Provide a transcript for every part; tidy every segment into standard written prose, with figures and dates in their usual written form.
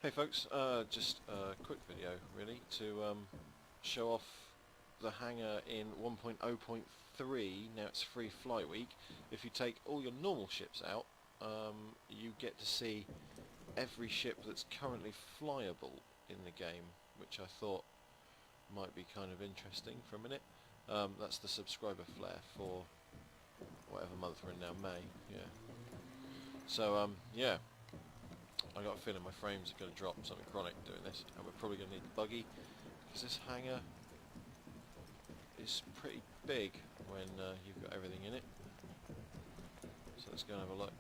Hey folks, just a quick video really to show off the hangar in 1.0.3. Now it's free fly week. If you take all your normal ships out, you get to see every ship that's currently flyable in the game, which I thought might be kind of interesting for a minute. That's the subscriber flare for whatever month we're in now, May. Yeah. So yeah. I got a feeling my frames are going to drop something chronic doing this, and we're probably going to need the buggy, because this hangar is pretty big when you've got everything in it. So let's go and have a look.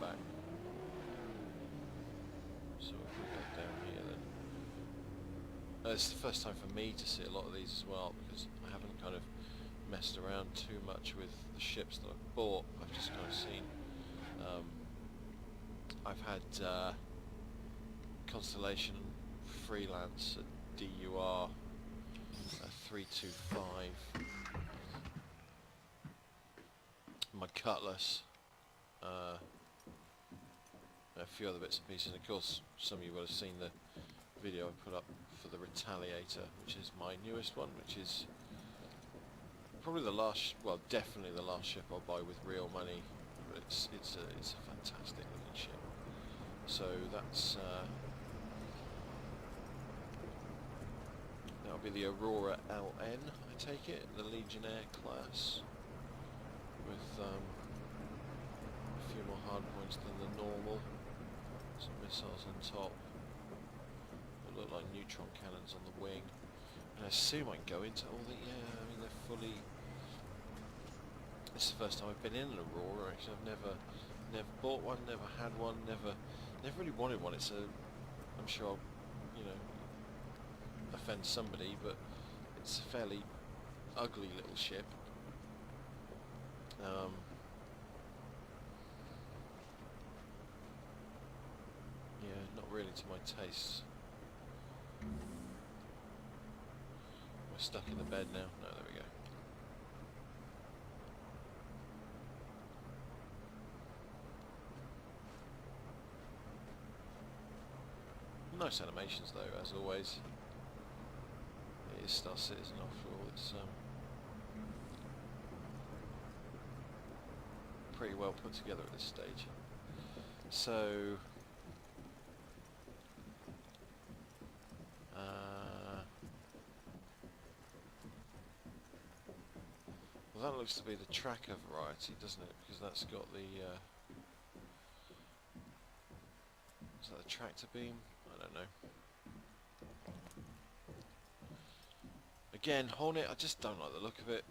Back. So if we go down here then, it's the first time for me to see a lot of these as well, because I haven't kind of messed around too much with the ships that I've bought. I've just kind of seen, I've had Constellation Freelance at DUR 325, my Cutlass, a few other bits and pieces, and of course some of you will have seen the video I put up for the Retaliator, which is my newest one, which is probably the last, well, definitely the last ship I'll buy with real money, but it's a fantastic looking ship. So that's that'll be the Aurora LN, I take it, the Legionnaire class, with a few more hard points than the normal. Some missiles on top. They look like neutron cannons on the wing. And I assume I can go into all the... yeah, I mean they're fully... This is the first time I've been in an Aurora, actually. I've never bought one, never had one, never really wanted one. It's a... I'm sure I'll, you know, offend somebody, but it's a fairly ugly little ship. Yeah, not really to my taste. We're stuck in the bed now. No, there we go. Nice animations though, as always. It is Star Citizen after all. It's pretty well put together at this stage. So well, that looks to be the tracker variety, doesn't it? Because that's got the is that the tractor beam? I don't know. Again, Hornet, I just don't like the look of it.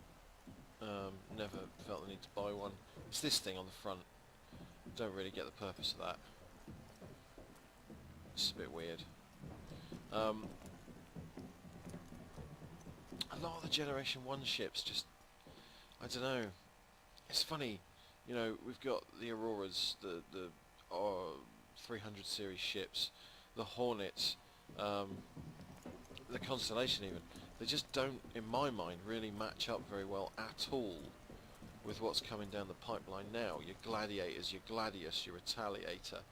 Never felt the need to buy one. It's this thing on the front. Don't really get the purpose of that. It's a bit weird. A lot of the Generation 1 ships just... I don't know. It's funny, you know, we've got the Auroras, the 300 series ships, the Hornets, the Constellation even. They just don't, in my mind, really match up very well at all with what's coming down the pipeline now. Your Gladiators, your Gladius, your Retaliator.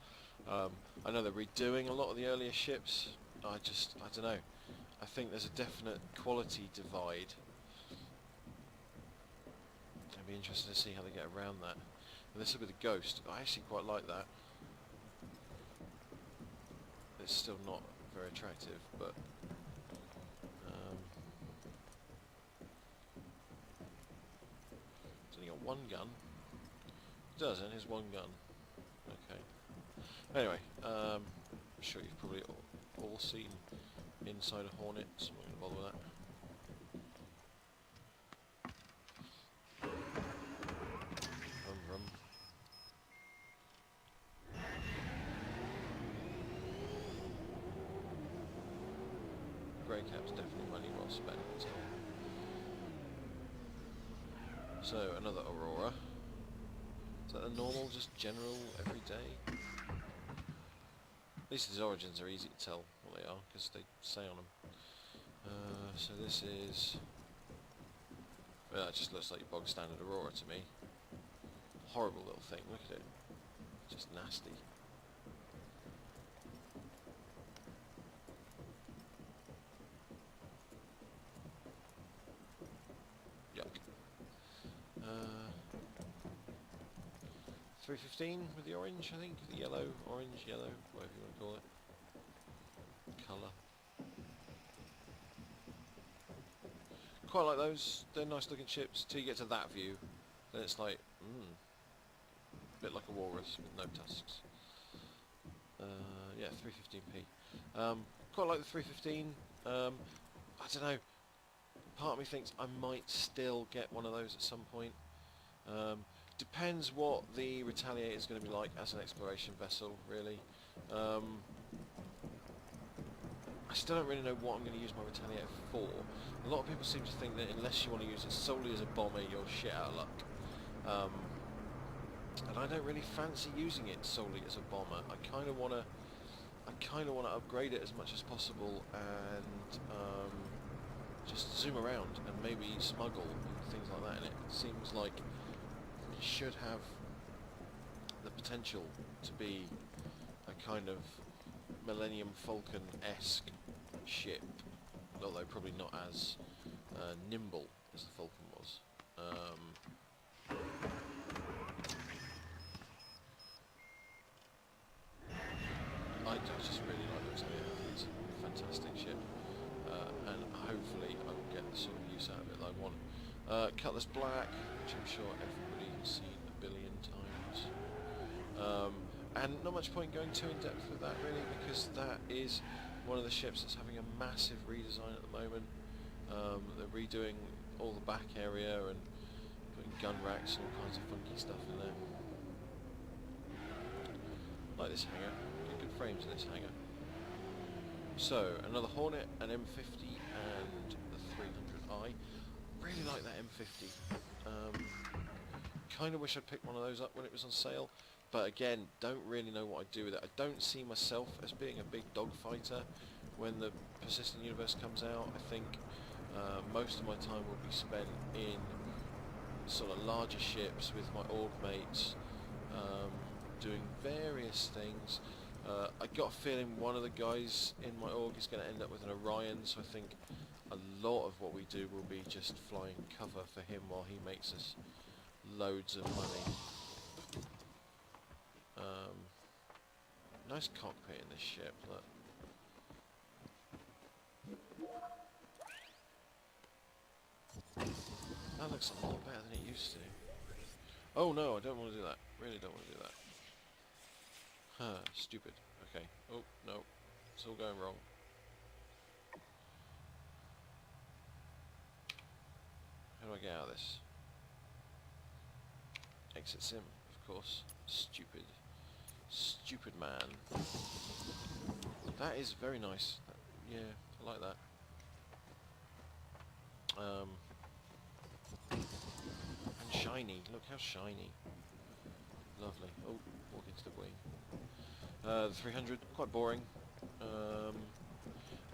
I know they're redoing a lot of the earlier ships. I don't know. I think there's a definite quality divide. I'd be interested to see how they get around that. And this will be the Ghost. I actually quite like that. It's still not very attractive, but it's only got one gun. It does, and it's one gun. Okay. Anyway, I'm sure you've probably all seen inside a Hornet, so I'm not going to bother with that. Rum. Grey Cap's definitely money well spent. So another Aurora. Is that the normal, just general, everyday? At least his origins are easy to tell what they are, because they say on them. So this is... Well, that just looks like your bog standard Aurora to me. Horrible little thing, look at it. Just nasty. Yuck. 315 with the orange, I think. The yellow, orange, yellow, whatever you want to call it. Colour. Quite like those. They're nice looking ships. Till you get to that view, then it's like, a bit like a walrus with no tusks. Yeah, 315p. Quite like the 315. I don't know. Part of me thinks I might still get one of those at some point. Depends what the Retaliator is going to be like as an exploration vessel, really. I still don't really know what I'm going to use my Retaliator for. A lot of people seem to think that unless you want to use it solely as a bomber, you're shit out of luck. And I don't really fancy using it solely as a bomber. I kind of want to upgrade it as much as possible and just zoom around and maybe smuggle and things like that in it. It seems like it should have the potential to be a kind of Millennium Falcon-esque ship, although probably not as nimble as the Falcon was. I just really like those. It's a fantastic ship, and hopefully I will get the sort of use out of it that I want. Cutlass Black, which I'm sure everybody has seen a billion times. And not much point going too in depth with that really, because that is one of the ships that's having a massive redesign at the moment. They're redoing all the back area and putting gun racks and all kinds of funky stuff in there. Like this hangar, get good frames in this hangar. So another Hornet, an M50 and the 300i. Really like that M50. Kind of wish I'd picked one of those up when it was on sale. But again, don't really know what I'd do with it. I don't see myself as being a big dogfighter when the Persistent Universe comes out. I think most of my time will be spent in sort of larger ships with my org mates, doing various things. I got a feeling one of the guys in my org is going to end up with an Orion, so I think a lot of what we do will be just flying cover for him while he makes us loads of money. Nice cockpit in this ship, look. That looks a lot better than it used to. Oh no, I don't want to do that. Really don't want to do that. Huh, stupid. Okay. Oh, no. It's all going wrong. How do I get out of this? Exit sim, of course. Stupid. Stupid man. That is very nice. Yeah, I like that. And shiny. Look how shiny. Lovely. Oh, walk into the wing. The 300, quite boring.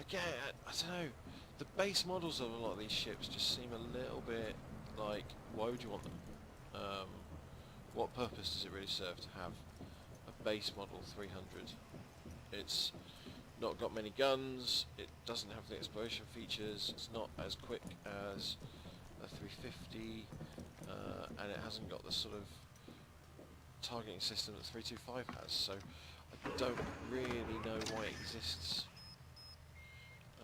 Again, I don't know. The base models of a lot of these ships just seem a little bit like, why would you want them? What purpose does it really serve to have a base model 300? It's not got many guns, it doesn't have the exploration features, it's not as quick as a 350, and it hasn't got the sort of targeting system that 325 has, so I don't really know why it exists.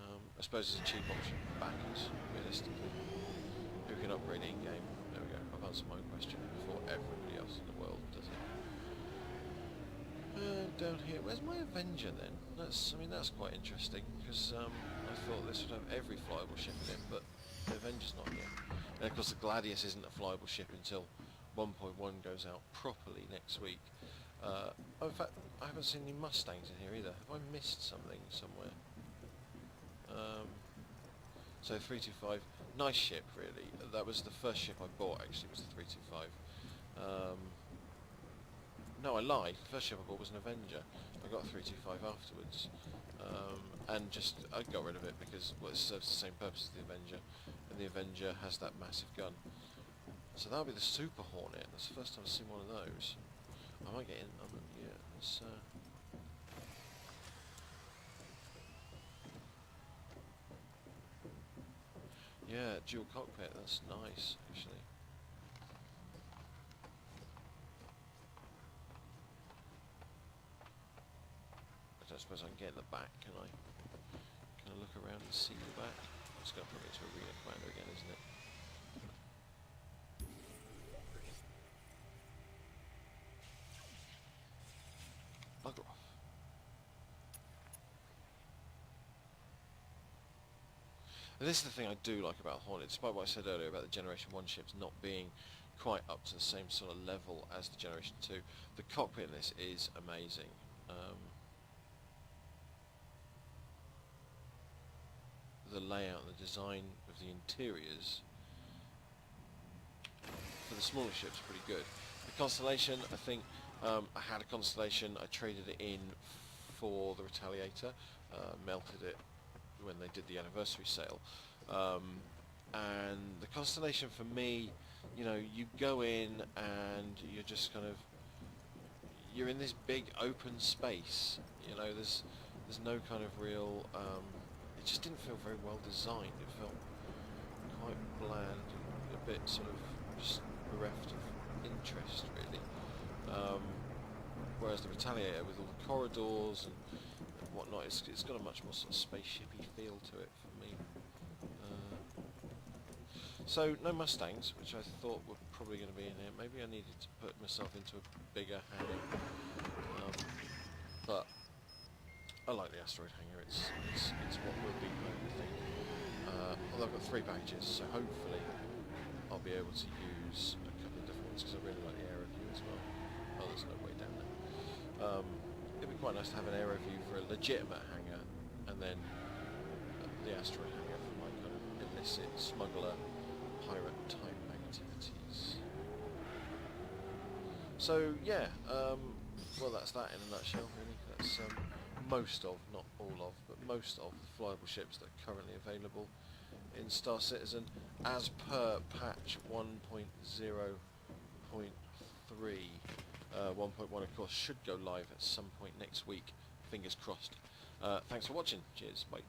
I suppose it's a cheap option for backers, realistically. Who can upgrade in-game? There we go, I've answered my own question before everybody else in the world does it. Down here, where's my Avenger then? That's quite interesting, because I thought this would have every flyable ship in it, but the Avenger's not here. And of course the Gladius isn't a flyable ship until 1.1 goes out properly next week. Oh, in fact, I haven't seen any Mustangs in here either. Have I missed something somewhere? So 325, nice ship really. That was the first ship I bought actually, was the 325. No, I lied. The first ship I bought was an Avenger. I got a 325 afterwards. And just, I got rid of it because, well, it serves the same purpose as the Avenger. And the Avenger has that massive gun. So that'll be the Super Hornet. That's the first time I've seen one of those. I might get in, yeah, it's, yeah, dual cockpit, that's nice, actually. I don't suppose I can get in the back, can I? Can I look around and see the back? It's going to put me into Arena Commander again, isn't it? Bugger off. And this is the thing I do like about Hornet, despite what I said earlier about the Generation 1 ships not being quite up to the same sort of level as the Generation 2. The cockpit in this is amazing. The layout and the design of the interiors for the smaller ships are pretty good. The Constellation, I think, I had a Constellation, I traded it in for the Retaliator, melted it when they did the anniversary sale, and the Constellation for me, you know, you go in and you're just kind of, you're in this big open space, you know, there's no kind of real, it just didn't feel very well designed. It felt quite bland and a bit sort of just bereft of interest, really. Whereas the Retaliator, with all the corridors and whatnot, it's got a much more sort of spaceshipy feel to it for me. So no Mustangs, which I thought were probably going to be in here. Maybe I needed to put myself into a bigger hangar, but I like the asteroid hangar. It's what will be home, I think. Although I've got 3 packages, so hopefully I'll be able to use a couple of different ones because I really like the aero view as well. Oh, there's no way down there. It'd be quite nice to have an aero view for a legitimate hangar, and then the asteroid hangar for my kind of illicit smuggler pirate type activities. So yeah, well, that's that in a nutshell, really. That's most of, not all of, but most of the flyable ships that are currently available in Star Citizen as per patch 1.0.3. 1.1 of course should go live at some point next week, fingers crossed. Thanks for watching, cheers, bye.